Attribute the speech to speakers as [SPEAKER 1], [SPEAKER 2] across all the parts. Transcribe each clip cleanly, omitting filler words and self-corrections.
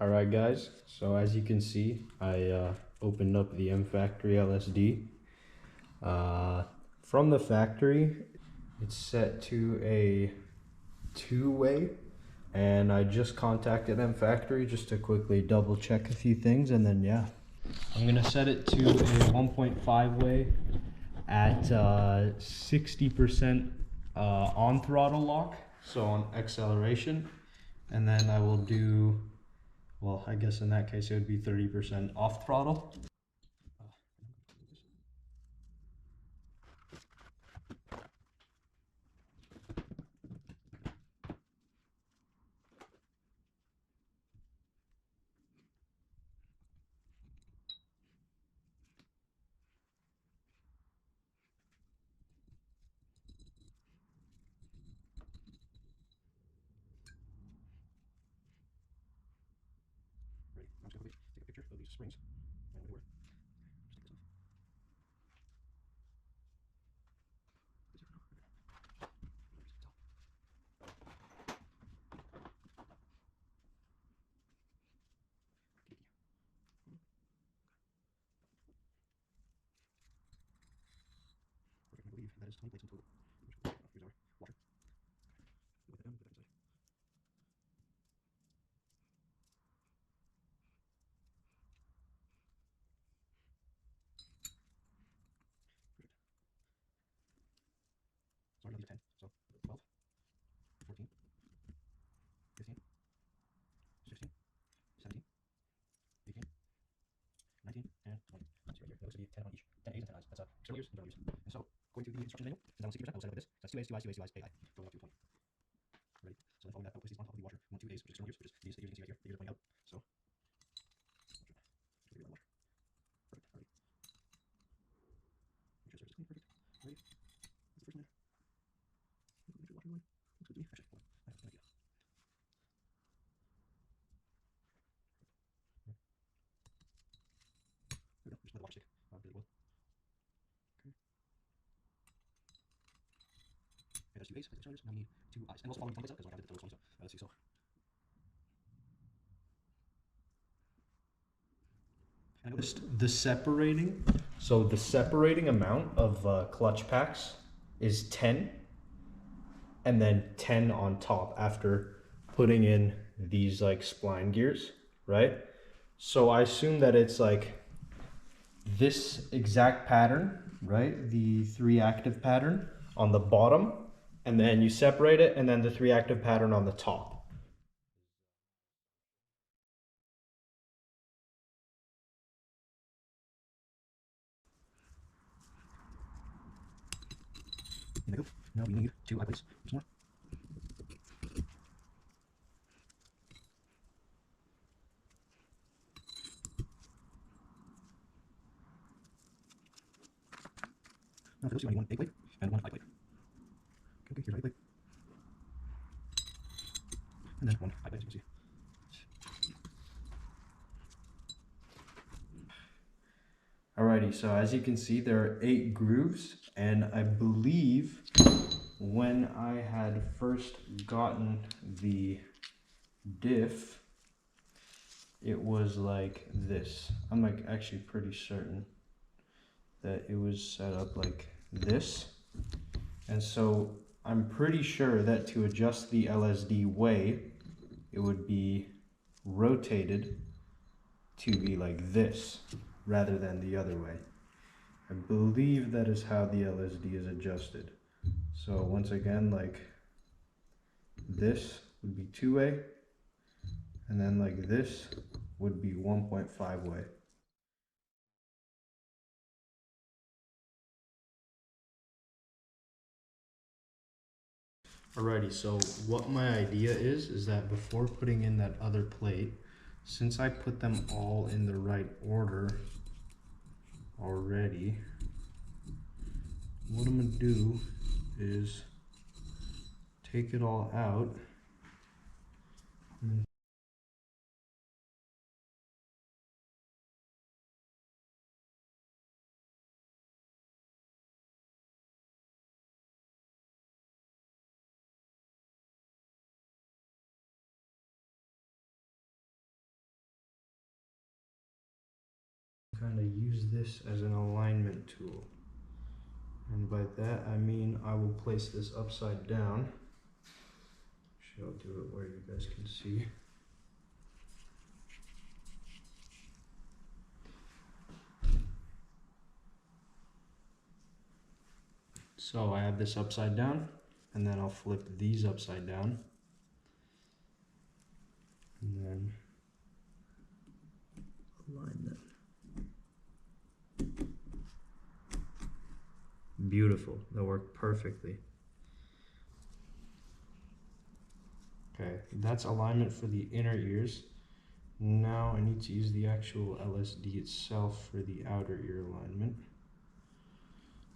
[SPEAKER 1] Alright guys, so as you can see, I opened up the MFactory LSD. From the factory, it's set to a two-way, and I just contacted MFactory just to quickly double check a few things, and then yeah. I'm gonna set it to a 1.5 way at 60% on throttle lock, so on acceleration, and then I will do, well, I guess in that case it would be 30% off throttle. Ready? I'm just going to take a picture of these springs and we'll just take this off. I believe that is 20 plates in total. Here's our water. With the back inside. Sorry, these are 10. So 12, 14, 15, 16, 17, 18, 19, and 20. So right here, that looks to be 10 on each. 10 A's and 10 I's. That's external use and internal use. And so, according to the instruction manual, since I want 60%, I will set it like this. So that's 2 A's, 2 I's, 2 A's, 2 I's, AI. Going up to 20. Ready? So then following that, I will place these on top of the washer. We want 2 A's, which is external use, which is these, as you can see right here, the gears are pointing out. So, just that washer. Perfect. Ready? Make sure the surface is clean. Perfect. Ready? That's the first one there. Make sure the washer line looks good to me. Actually, hold on. I have an idea. There we go. Just let the water stick. Really well. Okay. Okay, there's 2 A's. Now we need 2 I's. And also following the templates up, because I did the total one, so let's see. So, I noticed the separating. So the separating amount of clutch packs is 10, and then 10 on top after putting in these like spline gears, right? So I assume that it's like this exact pattern, right? The 3 active pattern on the bottom, and then you separate it, and then the 3 active pattern on the top. There we go. Now we need 2 eyeplates. Once more. Now for those 2, I need 1 A plate and 1 I plate. Okay, here's our A plate. And then 1 I plate, as you can see. Alrighty, so as you can see, there are 8 grooves, and I believe when I had first gotten the diff, it was like this. I'm like actually pretty certain that it was set up like this. And so I'm pretty sure that to adjust the LSD way, it would be rotated to be like this rather than the other way. I believe that is how the LSD is adjusted. So once again, like this would be 2-way, and then like this would be 1.5 way. Alrighty, so what my idea is that before putting in that other plate, since I put them all in the right order already, what I'm gonna do is take it all out and kind of use this as an alignment tool. And by that I mean I will place this upside down. Actually, I'll do it where you guys can see. So I have this upside down, and then I'll flip these upside down. And then align them. Beautiful, that worked perfectly. Okay, that's alignment for the inner ears. Now I need to use the actual LSD itself for the outer ear alignment.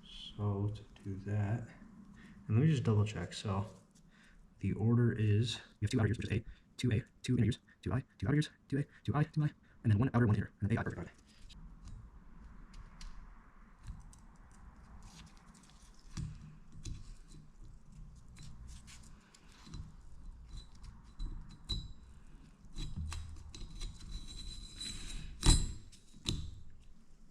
[SPEAKER 1] So to do that, and let me just double check. So the order is, we have 2 outer ears, which is A, 2A, 2 inner ears, 2I, 2 outer ears, 2A, 2I, 2I, and then 1 outer, 1 inner, and then AI, perfect.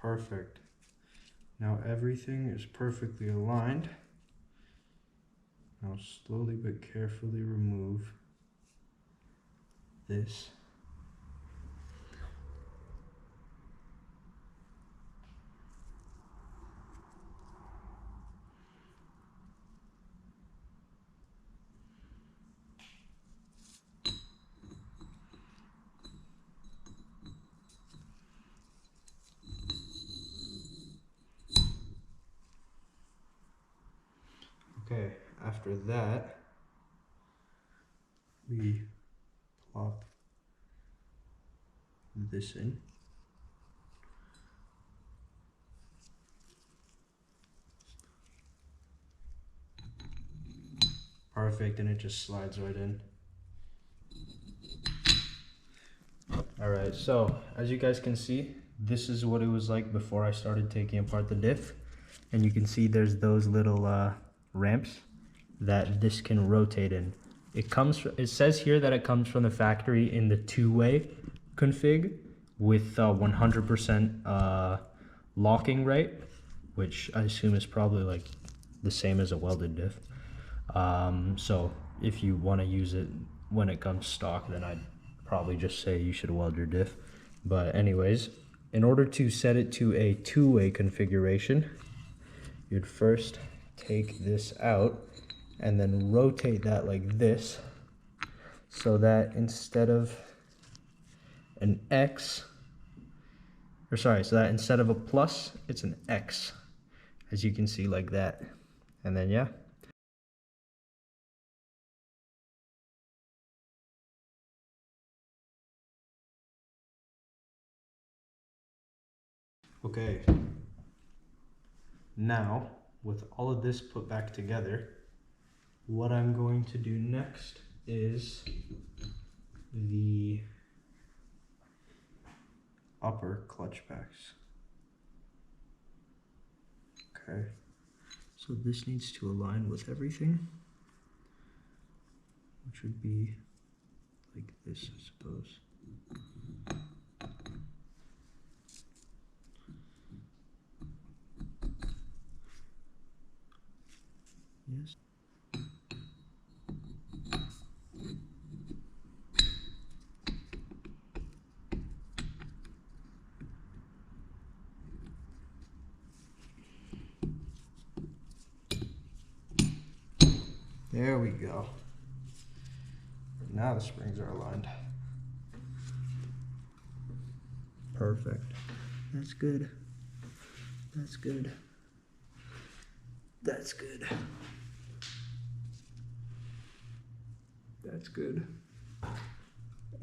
[SPEAKER 1] Perfect. Now everything is perfectly aligned. Now slowly but carefully remove this. Okay, after that, we plop this in. Perfect, and it just slides right in. Alright, so as you guys can see, this is what it was like before I started taking apart the diff. And you can see there's those little ramps that this can rotate in. It says here that it comes from the factory in the 2-way config with 100% locking rate, which I assume is probably like the same as a welded diff. So if you want to use it when it comes stock, then I'd probably just say you should weld your diff. But anyways, in order to set it to a 2-way configuration, you'd first take this out and then rotate that like this, so that instead of an X, so that instead of a plus, it's an X, as you can see, like that. And then yeah. Okay, now with all of this put back together, what I'm going to do next is the upper clutch packs. Okay, so this needs to align with everything, which would be like this, I suppose. Yes. There we go. Now the springs are aligned. Perfect. That's good. That's good. That's good. That's good.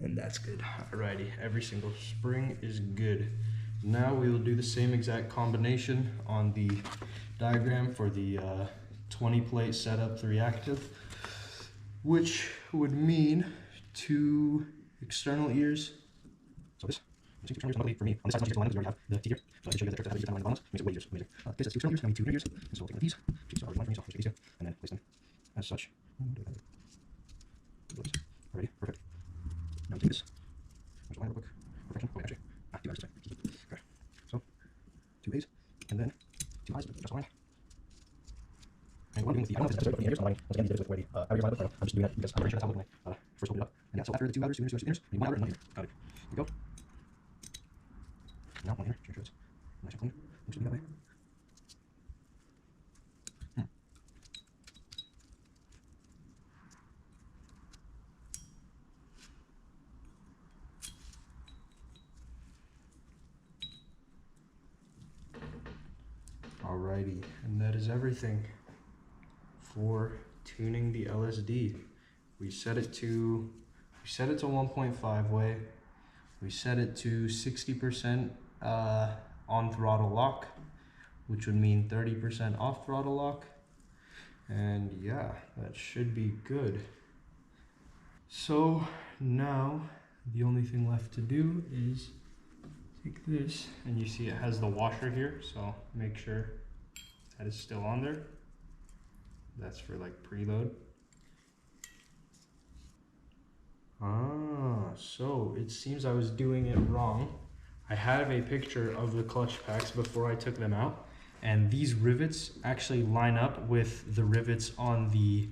[SPEAKER 1] And that's good. Alrighty, every single spring is good. Now we will do the same exact combination on the diagram for the 20 plate setup 3 active, which would mean 2 external ears. So this, 2 external ears, luckily for me, on this side it's not just line up because we already have the T here, so I can show you the trick how to use it down the bottom. Makes it way easier. Amazing. Okay, so that's 2 external ears, now we need 2 inner ears, and so we'll take one of these, which is already one for me, so I'll just take these 2, and then place them as such. Alrighty, perfect. Now we take this. There's a line real quick. Perfection. Oh, wait, actually. Do that this way. Okay. So, and then 2 highs, just aligned. And what I'm doing with the, I don't know if this episode of the integers, I'm lining, once again, these did with where the outer gears line look, I'm just doing that because I'm pretty sure that's how it looked when I first opened it up. And yeah, so after the 2 outers, 2 inners, 2 inners, maybe 1 outer and 1 inner. Got it. Here we go. Now 1 inner, sure it's nice and clean. Looks to be that way. Alrighty, and that is everything for tuning the LSD. We set it to 1.5 way. We set it to 60% on throttle lock, which would mean 30% off throttle lock. And yeah, that should be good. So now the only thing left to do is take this, and you see it has the washer here, so make sure that is still on there. That's for like preload. So it seems I was doing it wrong. I have a picture of the clutch packs before I took them out, and these rivets actually line up with the rivets on the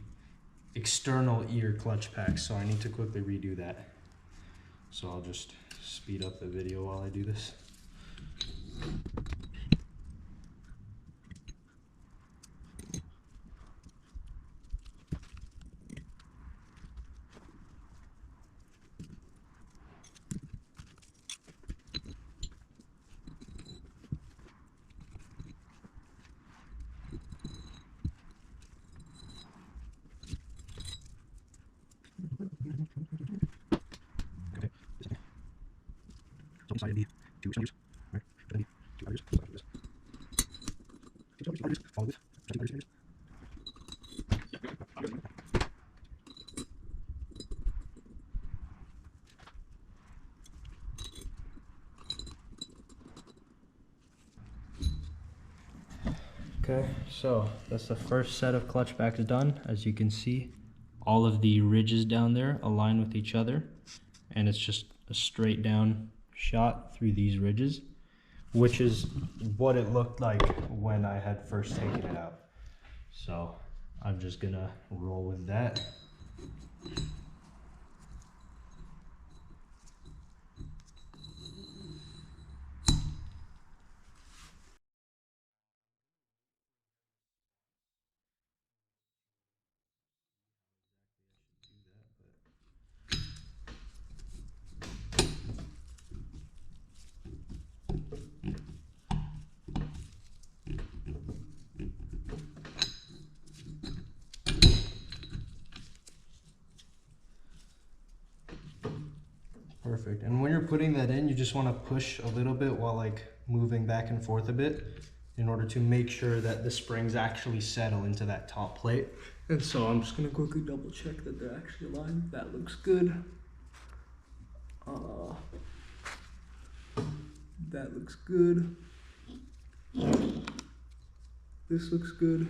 [SPEAKER 1] external ear clutch packs, so I need to quickly redo that. So I'll just speed up the video while I do this. Okay, so inside the 2 cylinders, right? Then the 2 others, so this. 2 cylinders, follow this, just 2 cylinders. Okay, so that's the first set of clutch packs done. As you can see, all of the ridges down there align with each other, and it's just a straight down shot through these ridges, which is what it looked like when I had first taken it out. So I'm just gonna roll with that. Perfect. And when you're putting that in, you just want to push a little bit while like moving back and forth a bit in order to make sure that the springs actually settle into that top plate. And so I'm just going to quickly double check that they're actually aligned. That looks good. That looks good. This looks good.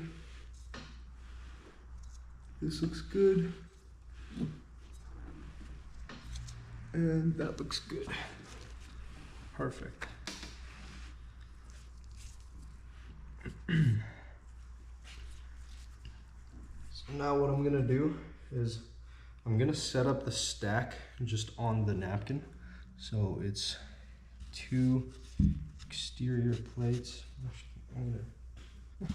[SPEAKER 1] This looks good. And that looks good. Perfect. So now what I'm gonna do is I'm gonna set up the stack just on the napkin. So it's 2 exterior plates. I'm gonna, there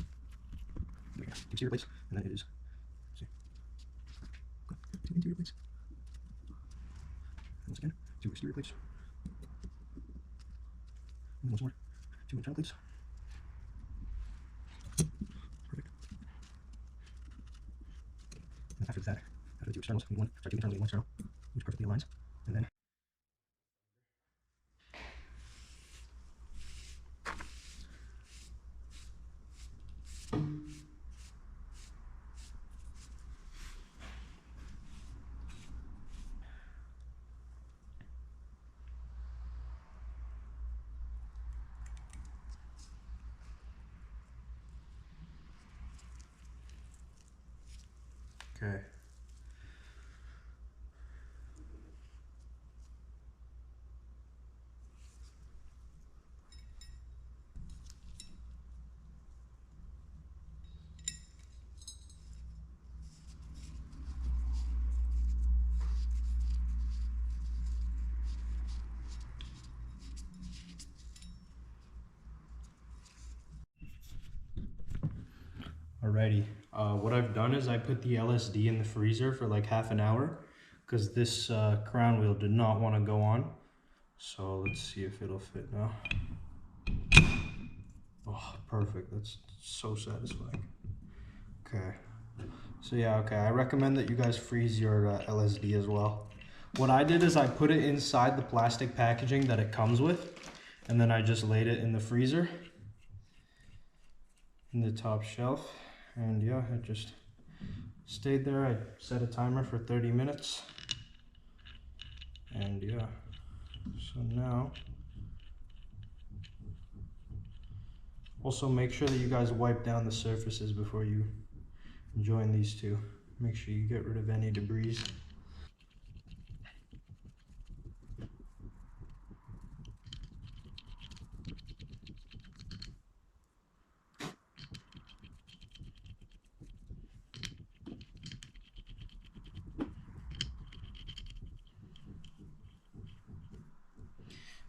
[SPEAKER 1] we go. 2 exterior plates, and then it is, let's see, 2 interior plates. And once again, 2 exterior plates. And once more, 2 internal plates. Perfect. And after that, after the 2 externals, we need 1, sorry, 2 internals, we need 1 external, which perfectly aligns. And then okay. Alrighty, what I've done is I put the LSD in the freezer for like half an hour because this crown wheel did not want to go on. So let's see if it'll fit now. Oh, perfect. That's so satisfying. Okay. So yeah, okay. I recommend that you guys freeze your LSD as well. What I did is I put it inside the plastic packaging that it comes with, and then I just laid it in the freezer in the top shelf. And yeah, it just stayed there. I set a timer for 30 minutes. And yeah, so now, also make sure that you guys wipe down the surfaces before you join these two. Make sure you get rid of any debris.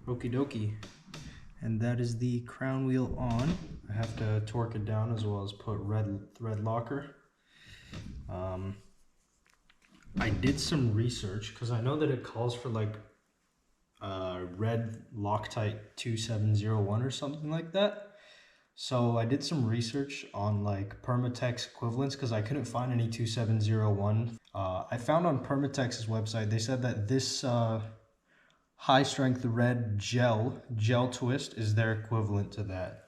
[SPEAKER 1] Okie dokie. And that is the crown wheel on. I have to torque it down as well as put red thread locker. I did some research because I know that it calls for like red Loctite 2701 or something like that. So I did some research on like Permatex equivalents because I couldn't find any 2701. I found on Permatex's website, they said that this high strength red gel twist is their equivalent to that.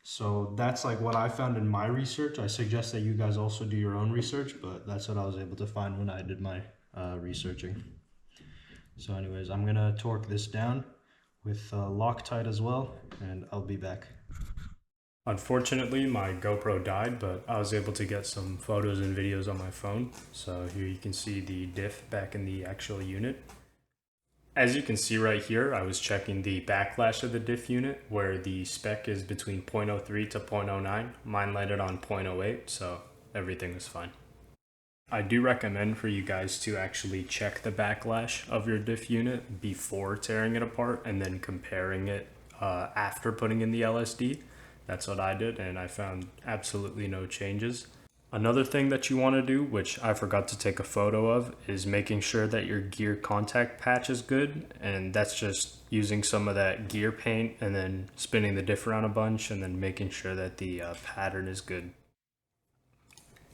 [SPEAKER 1] So that's like what I found in my research. I suggest that you guys also do your own research, but that's what I was able to find when I did my researching. So anyways, I'm gonna torque this down with Loctite as well, and I'll be back.
[SPEAKER 2] Unfortunately, my GoPro died, but I was able to get some photos and videos on my phone. So here you can see the diff back in the actual unit. As you can see right here, I was checking the backlash of the diff unit where the spec is between 0.03 to 0.09. Mine landed on 0.08, so everything was fine. I do recommend for you guys to actually check the backlash of your diff unit before tearing it apart and then comparing it after putting in the LSD. That's what I did, and I found absolutely no changes. Another thing that you want to do, which I forgot to take a photo of, is making sure that your gear contact patch is good, and that's just using some of that gear paint and then spinning the diff around a bunch and then making sure that the pattern is good.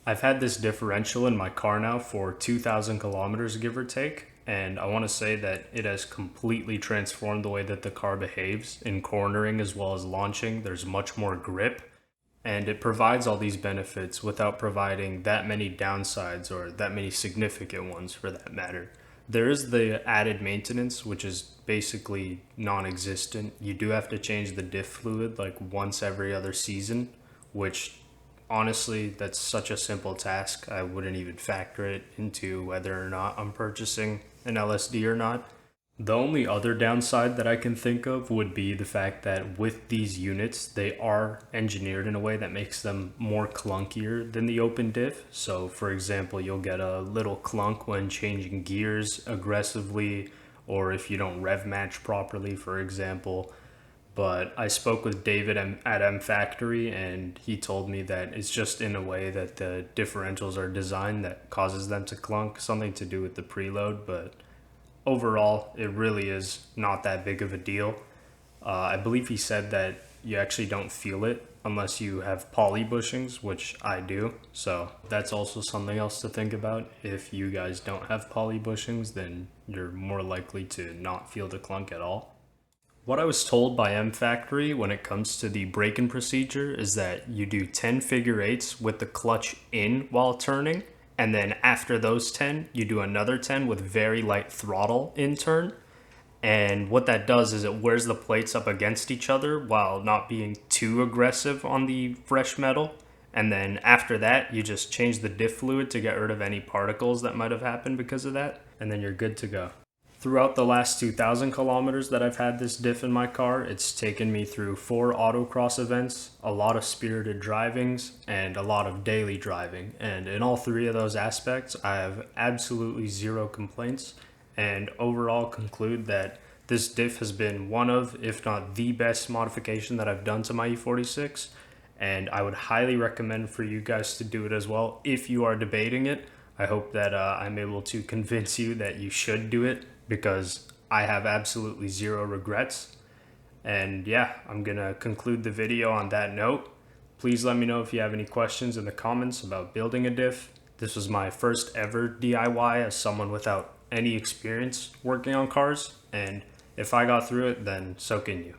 [SPEAKER 2] I've had this differential in my car now for 2,000 kilometers, give or take, and I want to say that it has completely transformed the way that the car behaves in cornering as well as launching. There's much more grip. And it provides all these benefits without providing that many downsides or that many significant ones for that matter. There is the added maintenance, which is basically non-existent. You do have to change the diff fluid like once every other season, which honestly, that's such a simple task. I wouldn't even factor it into whether or not I'm purchasing an LSD or not. The only other downside that I can think of would be the fact that with these units, they are engineered in a way that makes them more clunkier than the open diff. So for example, you'll get a little clunk when changing gears aggressively, or if you don't rev match properly, for example. But I spoke with David at MFactory, and he told me that it's just in a way that the differentials are designed that causes them to clunk, something to do with the preload, but overall, it really is not that big of a deal. I believe he said that you actually don't feel it unless you have poly bushings, which I do. So that's also something else to think about. If you guys don't have poly bushings, then you're more likely to not feel the clunk at all. What I was told by MFactory when it comes to the break-in procedure is that you do 10 figure eights with the clutch in while turning, and then after those 10, you do another 10 with very light throttle in turn. And what that does is it wears the plates up against each other while not being too aggressive on the fresh metal. And then after that, you just change the diff fluid to get rid of any particles that might have happened because of that. And then you're good to go. Throughout the last 2,000 kilometers that I've had this diff in my car, it's taken me through 4 autocross events, a lot of spirited drivings, and a lot of daily driving. And in all 3 of those aspects, I have absolutely 0 complaints, and overall conclude that this diff has been one of, if not the best modification that I've done to my E46. and I would highly recommend for you guys to do it as well if you are debating it. I hope that I'm able to convince you that you should do it, because I have absolutely zero regrets. And yeah, I'm gonna conclude the video on that note. Please let me know if you have any questions in the comments about building a diff. This was my first ever DIY as someone without any experience working on cars, and if I got through it, then so can you.